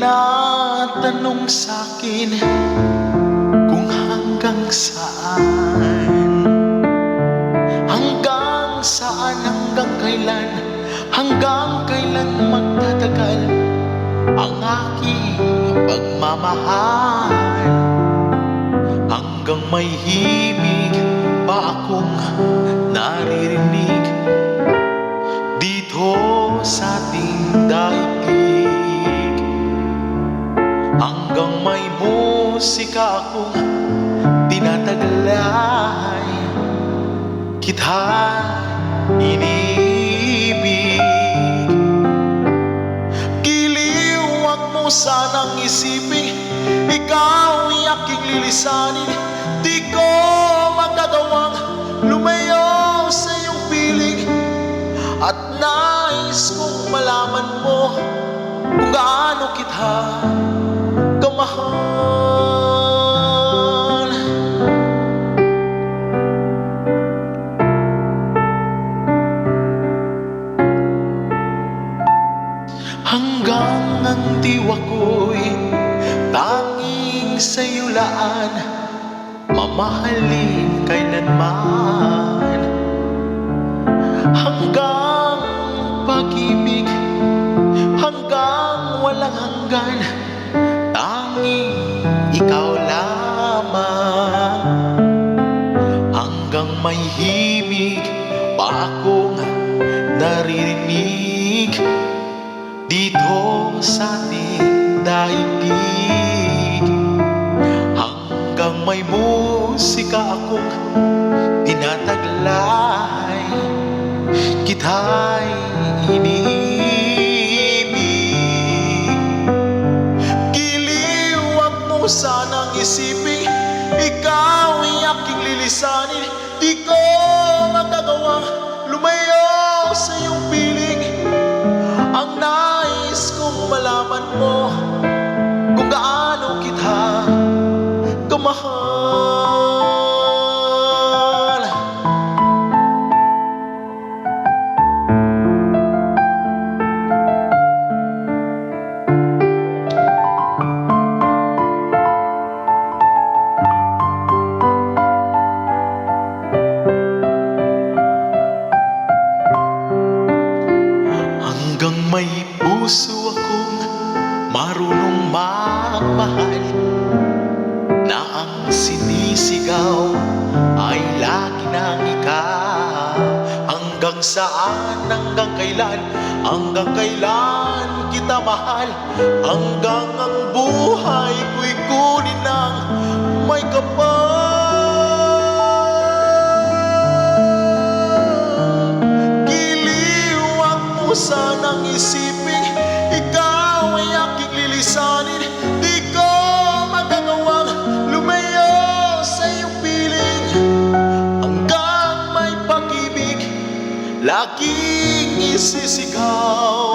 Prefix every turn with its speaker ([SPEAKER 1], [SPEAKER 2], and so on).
[SPEAKER 1] tinatanong sa'kin kung hanggang saan. Hanggang saan, hanggang kailan magtatagal ang aking pagmamahal. Hanggang may himig pa akong naririnig dito sa ating daigdig. Hanggang may musika akong tinataglay, kita inibig. Giliw, wag mo sanang isipin ikaw ay aking lilisanin. Di ko magagawang lumayo sa iyong piling, at nais kong malaman mo kung gaano kita kamahal. Hanggang ang diwa ko'y tanging sa'yo laan, mamahalin kailanman. Hanggang pag-ibig, hanggang walang hanggan, tanging ikaw lamang. Hanggang may himig pa akong naririnig dito sa ating daigdig. Hanggang may musika akong tinataglay, kita'y iniibig. Giliw, wag mo sanang isipin ikaw ay aking lilisanin. Di ko magagawang lumayo sa iyong piling. Ang nais kong malaman mo kung gaano kita kamahal. Hanggang may puso akong marunong magmahal, na ang sinisigaw ay lagi ng ikaw. Hanggang saan, hanggang kailan kita mahal. Hanggang ang buhay ko'y kunin ng may kapal. Sanang isipin ikaw ay aking lilisanin. Di ko magagawang lumayo sa iyong piling. Hanggang may pag-ibig laging isisigaw.